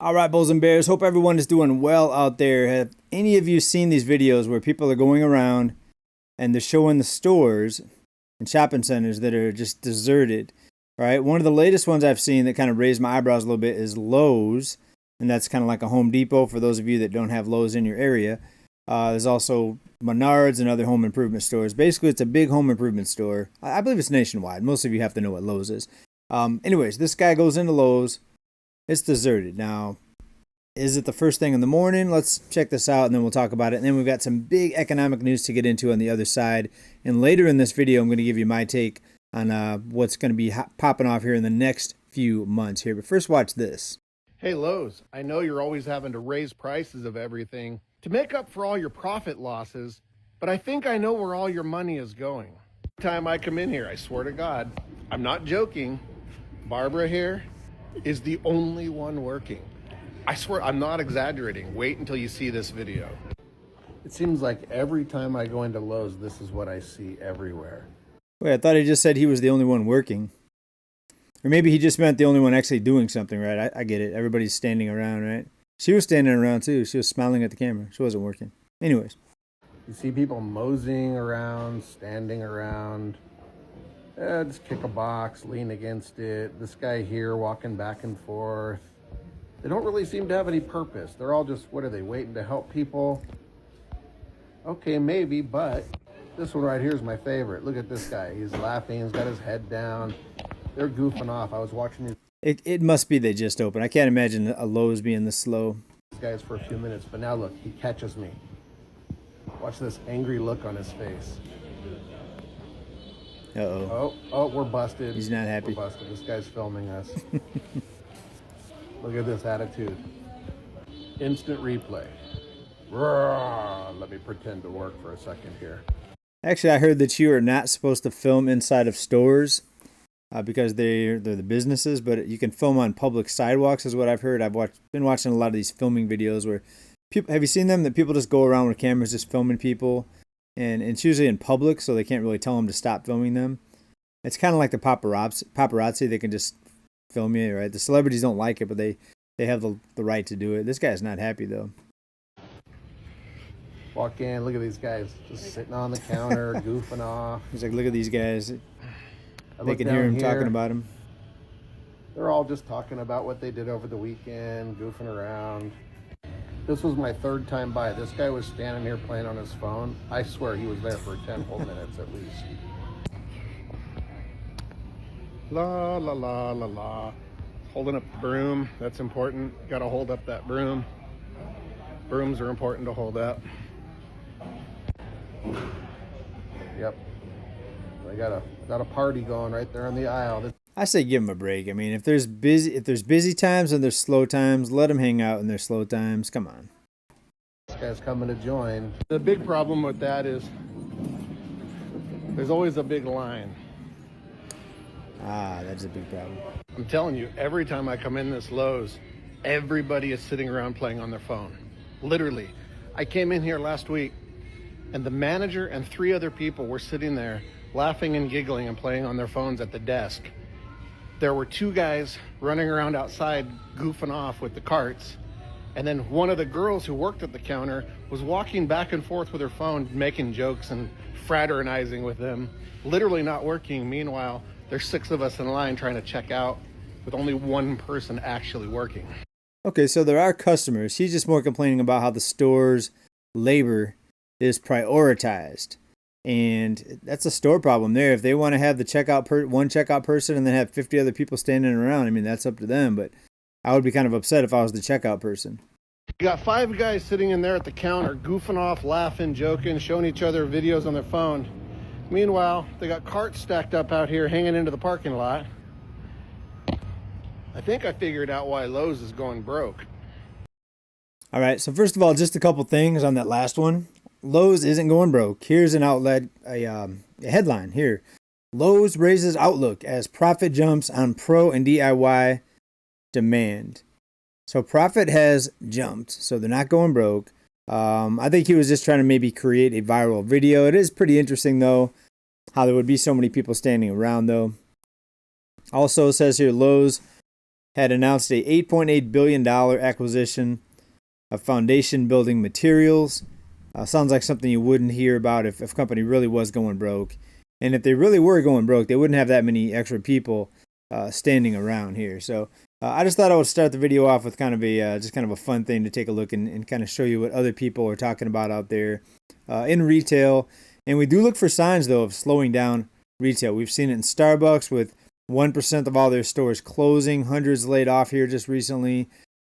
All right, Bulls and Bears. Hope everyone is doing well out there. Have any of you seen these videos where people are going around and they're showing the stores and shopping centers that are just deserted? Right. One of the latest ones I've seen that kind of raised my eyebrows a little bit is Lowe's, and that's kind of like a Home Depot for those of you that don't have Lowe's in your area. There's also Menards and other home improvement stores. Basically, it's a big home improvement store. I believe it's nationwide. Most of you have to know what Lowe's is. Anyways, this guy goes into Lowe's. It's deserted. Now, is it the first thing in the morning? Let's check this out and then we'll talk about it. And then we've got some big economic news to get into on the other side. And later in this video, I'm going to give you my take on what's going to be popping off here in the next few months here. But first, watch this. Hey Lowe's, I know you're always having to raise prices of everything to make up for all your profit losses, but I think I know where all your money is going. Every time I come in here, I swear to God, I'm not joking, Barbara here is the only one working. I swear, I'm not exaggerating. Wait until you see this video. It seems like every time I go into Lowe's, this is what I see everywhere. Wait, I thought he just said he was the only one working. Or maybe he just meant the only one actually doing something, right? I get it. Everybody's standing around, right? She was standing around too. She was smiling at the camera. She wasn't working. Anyways. You see people moseying around, standing around. Just kick a box, lean against it. This guy here walking back and forth. They don't really seem to have any purpose. They're all just, what are they, waiting to help people? Okay, maybe, but this one right here is my favorite. Look at this guy. He's laughing. He's got his head down. They're goofing off. I was watching these. It must be they just opened. I can't imagine a Lowe's being this slow. These guys for a few minutes, but now look, he catches me. Watch this angry look on his face. Uh-oh. Oh, we're busted. He's not happy. We're busted. This guy's filming us. Look at this attitude. Instant replay. Roar. Let me pretend to work for a second here. Actually, I heard that you are not supposed to film inside of stores because they're the businesses, but you can film on public sidewalks is what I've heard. Been watching a lot of these filming videos where people, have you seen them? That people just go around with cameras just filming people, and it's usually in public, so they can't really tell them to stop filming them. It's kind of like the paparazzi. They can just film you, right? The celebrities don't like it, but they have the right to do it. This guy's not happy though. Walk in, look at these guys just sitting on the counter, goofing off. He's like, look at these guys. They can hear him talking about him. They're all just talking about what they did over the weekend, goofing around. This was my third time by. This guy was standing here playing on his phone. I swear he was there for 10 whole minutes at least. La, la, la, la, la. Holding up the broom, that's important. Got to hold up that broom. Brooms are important to hold up. Yep. They got a party going right there on the aisle. I say give them a break. I mean, if there's busy times and there's slow times, let them hang out in their slow times. Come on. This guy's coming to join. The big problem with that is there's always a big line. Ah, that's a big problem. I'm telling you, every time I come in this Lowe's, everybody is sitting around playing on their phone. Literally. I came in here last week and the manager and 3 other people were sitting there laughing and giggling and playing on their phones at the desk. There were 2 guys running around outside goofing off with the carts. And then one of the girls who worked at the counter was walking back and forth with her phone, making jokes and fraternizing with them, literally not working. Meanwhile, there's 6 of us in line trying to check out with only 1 person actually working. Okay, so there are customers. He's just more complaining about how the store's labor is prioritized. And that's a store problem there. If they want to have the one checkout person and then have 50 other people standing around, I mean, that's up to them. But I would be kind of upset if I was the checkout person. You got 5 guys sitting in there at the counter, goofing off, laughing, joking, showing each other videos on their phone. Meanwhile, they got carts stacked up out here hanging into the parking lot. I think I figured out why Lowe's is going broke. All right, so first of all, just a couple things on that last one. Lowe's isn't going broke. Here's an outlet, a headline here. Lowe's raises outlook as profit jumps on pro and DIY demand. So profit has jumped, so they're not going broke. I think he was just trying to maybe create a viral video. It is pretty interesting, though, how there would be so many people standing around, though. Also, it says here, Lowe's had announced a $8.8 billion acquisition of foundation building materials. Sounds like something you wouldn't hear about if a company really was going broke. And if they really were going broke, they wouldn't have that many extra people standing around here. So I just thought I would start the video off with kind of a just kind of a fun thing to take a look and kind of show you what other people are talking about out there in retail. And we do look for signs, though, of slowing down retail. We've seen it in Starbucks with 1% of all their stores closing, hundreds laid off here just recently.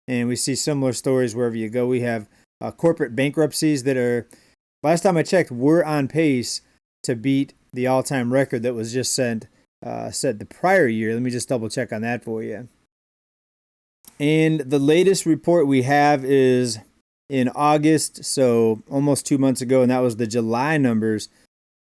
And we see similar stories wherever you go. We have corporate bankruptcies that are, last time I checked, we're on pace to beat the all-time record that was just set the prior year. Let me just double check on that for you. And the latest report we have is in August, so almost 2 months ago, and that was the July numbers,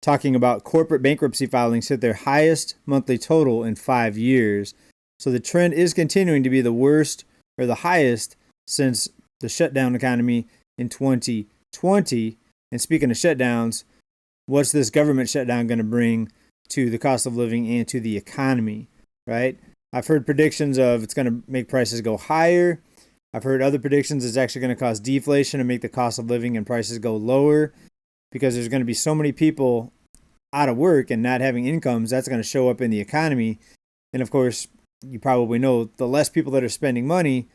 talking about corporate bankruptcy filings hit their highest monthly total in 5 years. So the trend is continuing to be the worst or the highest since the shutdown economy in 2020. And speaking of shutdowns, what's this government shutdown going to bring to the cost of living and to the economy, right? I've heard predictions of it's going to make prices go higher. I've heard other predictions it's actually going to cause deflation and make the cost of living and prices go lower because there's going to be so many people out of work and not having incomes. That's going to show up in the economy. And of course, you probably know the less people that are spending money,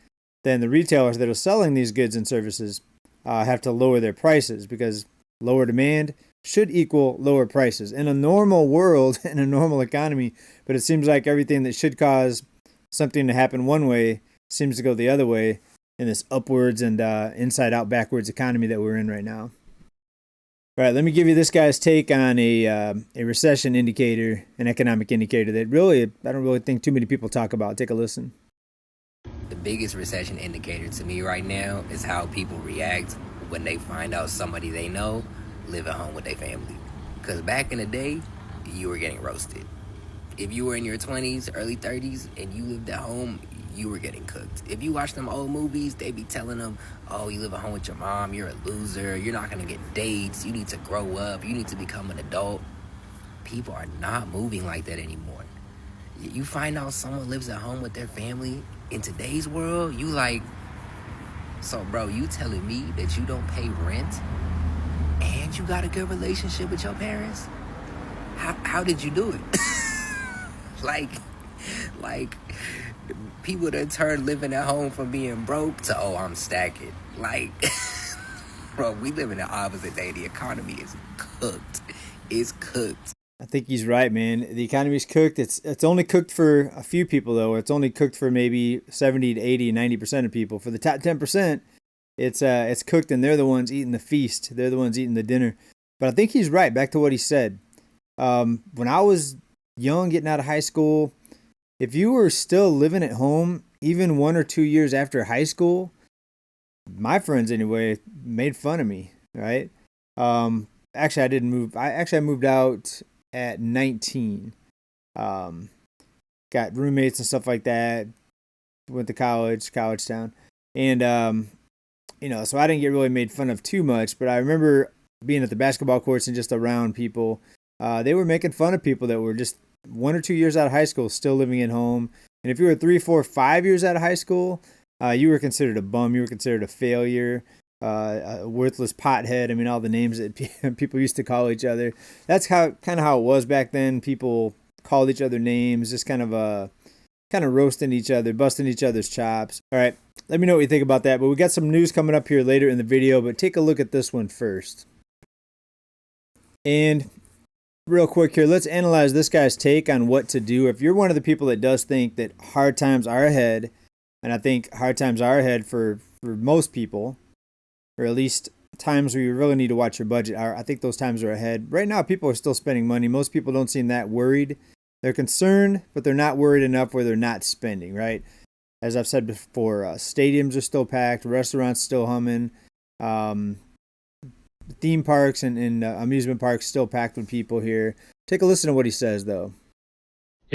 then the retailers that are selling these goods and services have to lower their prices because lower demand should equal lower prices in a normal world, in a normal economy. But it seems like everything that should cause something to happen one way seems to go the other way in this upwards and inside out backwards economy that we're in right now. All right, let me give you this guy's take on a recession indicator, an economic indicator that really I don't really think too many people talk about. Take a listen. The biggest recession indicator to me right now is how people react when they find out somebody they know live at home with their family. Because back in the day, you were getting roasted. If you were in your 20s, early 30s, and you lived at home, you were getting cooked. If you watch them old movies, they be telling them, oh, you live at home with your mom, you're a loser, you're not going to get dates, you need to grow up, you need to become an adult. People are not moving like that anymore. You find out someone lives at home with their family in today's world, you like, so bro, you telling me that you don't pay rent and you got a good relationship with your parents? How did you do it? like people that turn living at home from being broke to, oh, I'm stacking. Like, bro, we live in the opposite day. The economy is cooked. It's cooked. I think he's right, man. The economy's cooked. It's only cooked for a few people, though. It's only cooked for maybe 70 to 80, 90% of people. For the top 10%, it's cooked, and they're the ones eating the feast. They're the ones eating the dinner. But I think he's right. Back to what he said. When I was young, getting out of high school, if you were still living at home, even 1 or 2 years after high school, my friends anyway made fun of me, right? Actually, I didn't move. I moved out at 19. Got roommates and stuff like that. Went to college town, and so I didn't get really made fun of too much. But I remember being at the basketball courts and just around people. They were making fun of people that were just 1 or 2 years out of high school, still living at home. And if you were 3, 4, 5 years out of high school, you were considered a bum. You were considered a failure, a worthless pothead. I mean, all the names that people used to call each other. That's kind of how it was back then. People called each other names, just kind of roasting each other, busting each other's chops. All right, let me know what you think about that. But we got some news coming up here later in the video, but take a look at this one first. And real quick here, let's analyze this guy's take on what to do. If you're one of the people that does think that hard times are ahead, and I think hard times are ahead for most people, or at least times where you really need to watch your budget, I think those times are ahead. Right now, people are still spending money. Most people don't seem that worried. They're concerned, but they're not worried enough where they're not spending, right? As I've said before, stadiums are still packed, restaurants still humming, theme parks and amusement parks still packed with people here. Take a listen to what he says, though.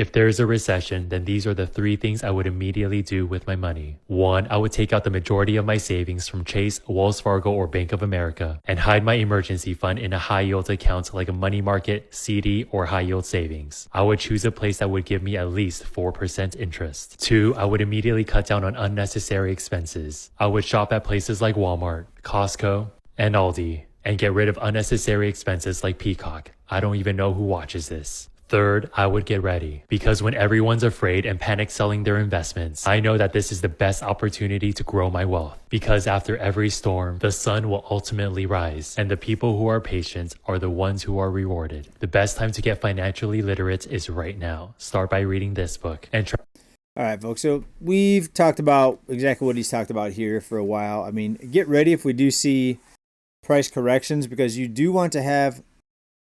If there is a recession, then these are the 3 things I would immediately do with my money. 1, I would take out the majority of my savings from Chase, Wells Fargo, or Bank of America and hide my emergency fund in a high yield account like a money market, CD, or high yield savings. I would choose a place that would give me at least 4% interest. 2, I would immediately cut down on unnecessary expenses. I would shop at places like Walmart, Costco, and Aldi, and get rid of unnecessary expenses like Peacock. I don't even know who watches this. 3rd, I would get ready, because when everyone's afraid and panic selling their investments, I know that this is the best opportunity to grow my wealth. Because after every storm, the sun will ultimately rise, and the people who are patient are the ones who are rewarded. The best time to get financially literate is right now. Start by reading this book and try. All right, folks. So we've talked about exactly what he's talked about here for a while. I mean, get ready if we do see price corrections, because you do want to have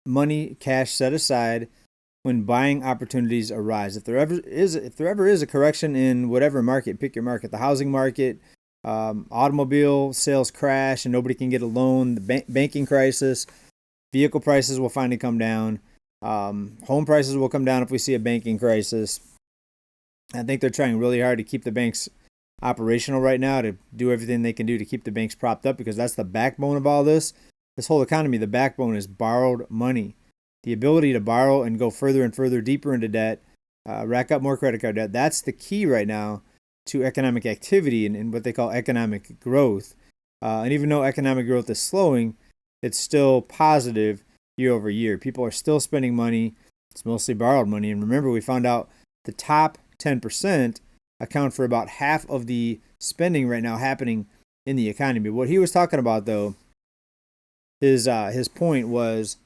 money, cash set aside when buying opportunities arise. If there ever is a correction in whatever market, pick your market, the housing market, automobile sales crash and nobody can get a loan, the banking crisis, vehicle prices will finally come down. Home prices will come down if we see a banking crisis. I think they're trying really hard to keep the banks operational right now, to do everything they can do to keep the banks propped up, because that's the backbone of all this. This whole economy, the backbone is borrowed money. The ability to borrow and go further and further deeper into debt, rack up more credit card debt. That's the key right now to economic activity and what they call economic growth. And even though economic growth is slowing, it's still positive year over year. People are still spending money. It's mostly borrowed money. And remember, we found out the top 10% account for about half of the spending right now happening in the economy. What he was talking about, though, his point was,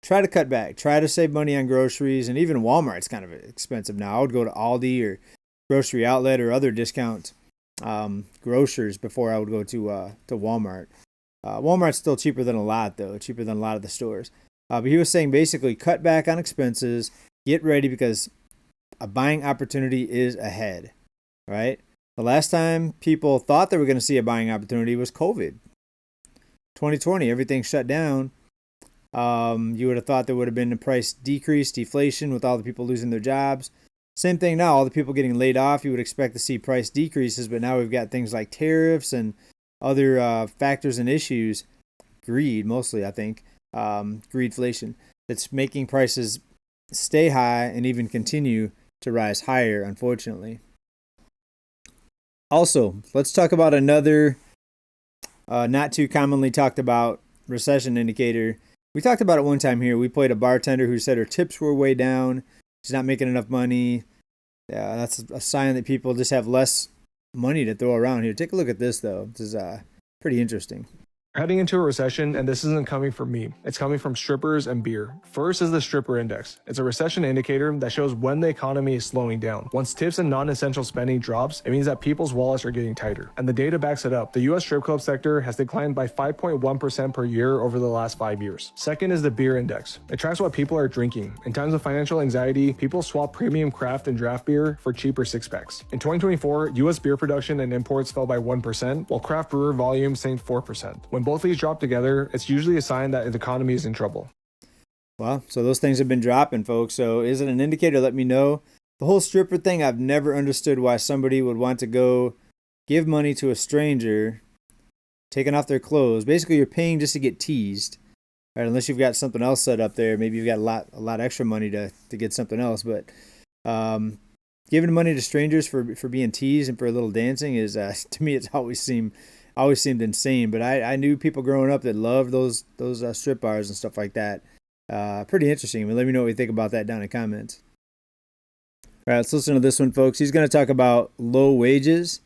try to cut back. Try to save money on groceries, and even Walmart's kind of expensive now. I would go to Aldi or Grocery Outlet or other discount grocers before I would go to Walmart. Walmart's still cheaper than a lot, though, cheaper than a lot of the stores. But he was saying basically cut back on expenses, get ready, because a buying opportunity is ahead, right? The last time people thought they were going to see a buying opportunity was COVID. 2020, everything shut down. You would have thought there would have been a price decrease, deflation with all the people losing their jobs. Same thing now, all the people getting laid off, you would expect to see price decreases, but now we've got things like tariffs and other factors and issues, greed mostly, I think, greedflation, that's making prices stay high and even continue to rise higher, unfortunately. Also, let's talk about another not too commonly talked about recession indicator. We talked about it one time here. We played a bartender who said her tips were way down. She's not making enough money. That's a sign that people just have less money to throw around here. Take a look at this, though. This is pretty interesting. Heading into a recession, and this isn't coming from me, it's coming from strippers and beer. First is the stripper index. It's a recession indicator that shows when the economy is slowing down. Once tips and non-essential spending drops, it means that people's wallets are getting tighter. And the data backs it up. The US strip club sector has declined by 5.1% per year over the last 5 years. Second is the beer index. It tracks what people are drinking. In times of financial anxiety, people swap premium craft and draft beer for cheaper six-packs. In 2024, US beer production and imports fell by 1%, while craft brewer volume sank 4%. When both these drop together, it's usually a sign that the economy is in trouble. Well, so those things have been dropping, folks. So is it an indicator? Let me know. The whole stripper thing, I've never understood why somebody would want to go give money to a stranger, taking off their clothes. Basically, you're paying just to get teased, right? Unless you've got something else set up there. Maybe you've got a lot extra money to get something else. But giving money to strangers for being teased and for a little dancing is, to me, it's always seemed insane. But I knew people growing up that loved those strip bars and stuff like that. Pretty interesting. I mean, let me know what you think about that down in the comments. All right, let's listen to this one, folks. He's going to talk about low wages,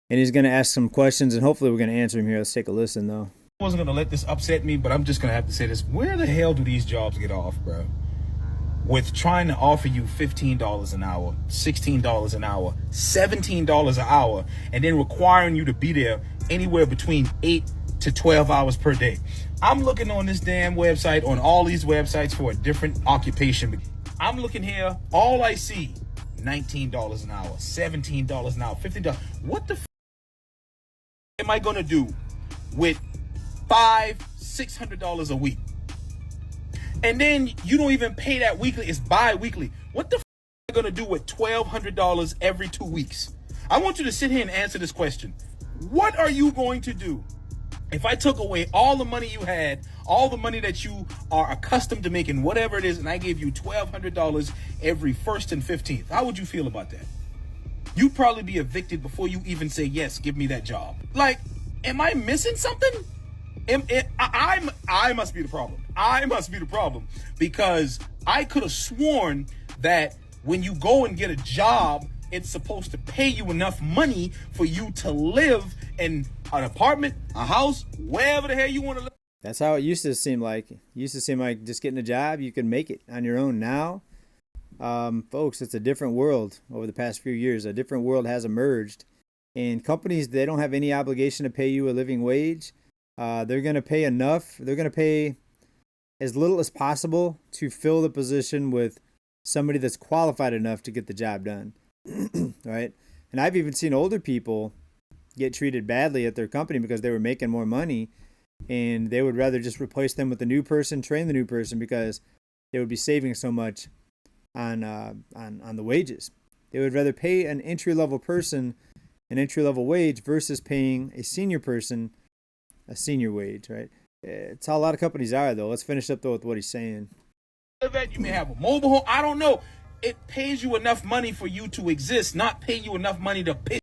and he's going to ask some questions, and hopefully we're going to answer him here. Let's take a listen, though. I wasn't going to let this upset me, but I'm just going to have to say this. Where the hell do these jobs get off, bro? With trying to offer you $15 an hour, $16 an hour, $17 an hour, and then requiring you to be there anywhere between 8 to 12 hours per day. I'm looking on this damn website, on all these websites for a different occupation. I'm looking here, all I see, $19 an hour, $17 an hour, $15. What the am I going to do with $500-$600 a week? And then you don't even pay that weekly, it's bi-weekly. What the going to do with $1,200 every 2 weeks? I want you to sit here and answer this question. What are you going to do if I took away all the money you had, all the money that you are accustomed to making, whatever it is, and I gave you $1,200 every 1st and 15th? How would you feel about that? You'd probably be evicted before you even say, yes, give me that job. Like, am I missing something? I must be the problem. I must be the problem, because I could have sworn that when you go and get a job, it's supposed to pay you enough money for you to live in an apartment, a house, wherever the hell you want to live. That's how it used to seem like. It used to seem like just getting a job, you can make it on your own. Now, folks, it's a different world over the past few years. A different world has emerged. And companies, they don't have any obligation to pay you a living wage. They're going to pay enough. They're going to pay as little as possible to fill the position with somebody that's qualified enough to get the job done. Right? And I've even seen older people get treated badly at their company because they were making more money, and they would rather just replace them with a new person, train the new person, because they would be saving so much on the wages. They would rather pay an entry-level person an entry-level wage versus paying a senior person a senior wage, right? It's how a lot of companies are, though. Let's finish up, though, with what he's saying. You may have a mobile home. I don't know. It pays you enough money for you to exist, not pay you enough money to piss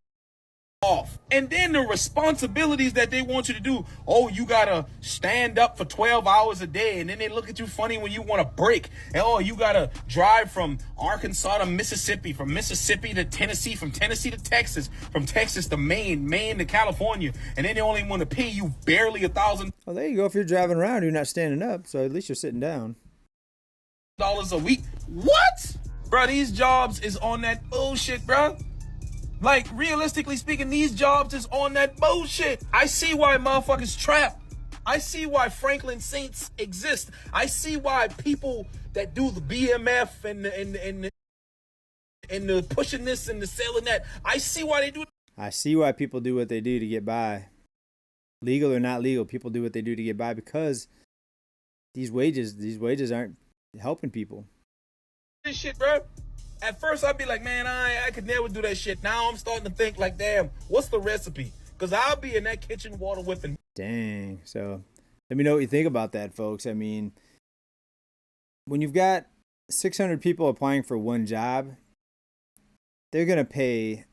off. And then the responsibilities that they want you to do. Oh, you gotta stand up for 12 hours a day, and then they look at you funny when you want to break. And oh, you gotta drive from Arkansas to Mississippi, from Mississippi to Tennessee, from Tennessee to Texas, from Texas to Maine, Maine to California, and then they only want to pay you barely $1,000. Well, there you go. If you're driving around, you're not standing up, so at least you're sitting down. A week. What? Bro, these jobs is on that bullshit, bro. Like, realistically speaking, these jobs is on that bullshit. I see why motherfuckers trap. I see why Franklin Saints exist. I see why people that do the BMF and the pushing this and the selling that, I see why they do it. I see why people do what they do to get by. Legal or not legal, people do what they do to get by because these wages aren't helping people. This shit, bro. At first, I'd be like, man, I could never do that shit. Now I'm starting to think like, damn, what's the recipe? Because I'll be in that kitchen water whipping. Dang. So let me know what you think about that, folks. I mean, when you've got 600 people applying for one job, they're going to pay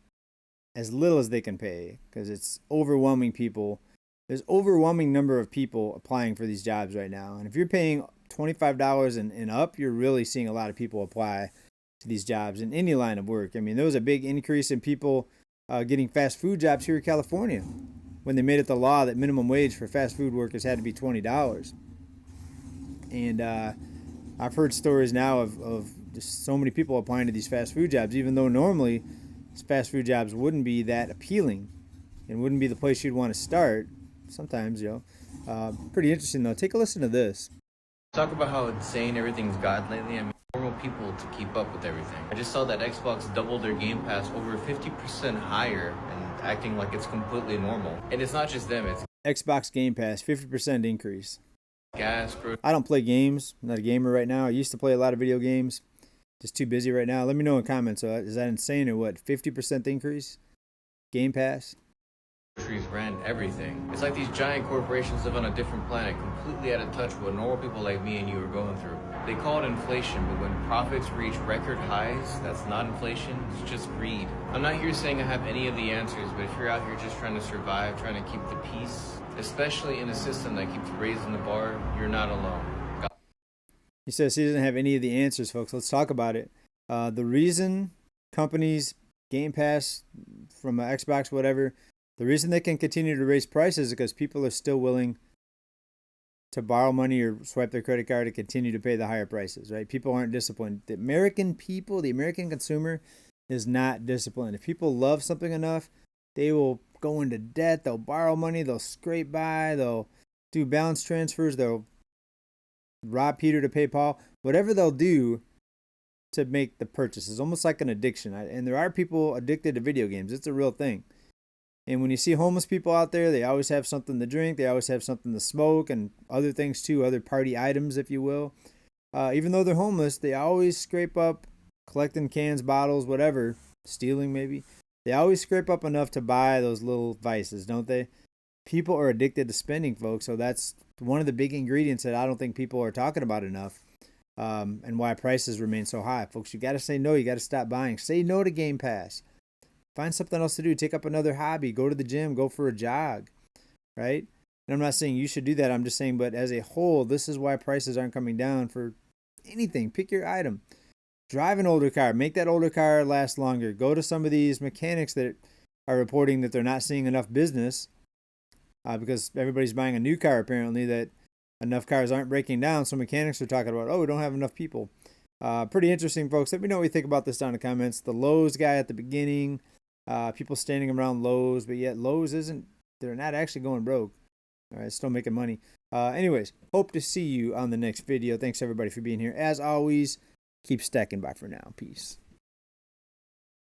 as little as they can pay because it's overwhelming people. There's overwhelming number of people applying for these jobs right now. And if you're paying $25 and up, you're really seeing a lot of people apply to these jobs in any line of work. I mean, there was a big increase in people getting fast food jobs here in California when they made it the law that minimum wage for fast food workers had to be $20. And I've heard stories now of just so many people applying to these fast food jobs, even though normally fast food jobs wouldn't be that appealing and wouldn't be the place you'd want to start. Sometimes, pretty interesting though. Take a listen to this. Talk about how insane everything's gotten lately. I mean, normal people to keep up with everything. I just saw that Xbox doubled their Game Pass over 50% higher and acting like it's completely normal. And it's not just them, it's Xbox Game Pass, 50% increase. gas, bro. I don't play games. I'm not a gamer right now. I used to play a lot of video games. Just too busy right now. Let me know in comments. Is that insane or what? 50% increase? Game Pass? Groceries, rent, everything. It's like these giant corporations live on a different planet, completely out of touch with what normal people like me and you are going through. They call it inflation, but when profits reach record highs, that's not inflation, it's just greed. I'm not here saying I have any of the answers, but if you're out here just trying to survive, trying to keep the peace, especially in a system that keeps raising the bar, you're not alone. He says he doesn't have any of the answers, folks. Let's talk about it. The reason companies, Game Pass, from Xbox, whatever, the reason they can continue to raise prices is because people are still willing to borrow money or swipe their credit card to continue to pay the higher prices, right? People aren't disciplined. The American people, the American consumer is not disciplined. If people love something enough, they will go into debt. They'll borrow money. They'll scrape by. They'll do balance transfers. They'll rob Peter to pay Paul. Whatever they'll do to make the purchase. It's almost like an addiction. And there are people addicted to video games. It's a real thing. And when you see homeless people out there, they always have something to drink. They always have something to smoke and other things too, other party items, if you will. Even though they're homeless, they always scrape up collecting cans, bottles, whatever, stealing maybe. They always scrape up enough to buy those little vices, don't they? People are addicted to spending, folks. So that's one of the big ingredients that I don't think people are talking about enough, and why prices remain so high. Folks, you got to say no. You got to stop buying. Say no to Game Pass. Find something else to do. Take up another hobby. Go to the gym. Go for a jog, right? And I'm not saying you should do that. I'm just saying, but as a whole, this is why prices aren't coming down for anything. Pick your item. Drive an older car. Make that older car last longer. Go to some of these mechanics that are reporting that they're not seeing enough business, because everybody's buying a new car apparently, that enough cars aren't breaking down. So mechanics are talking about, oh, we don't have enough people. Pretty interesting, folks. Let me know what you think about this down in the comments. The Lowe's guy at the beginning, people standing around Lowe's, but yet Lowe's they're not actually going broke. All right, still making money. Anyways, hope to see you on the next video. Thanks everybody for being here. As always, keep stacking. Bye for now. Peace.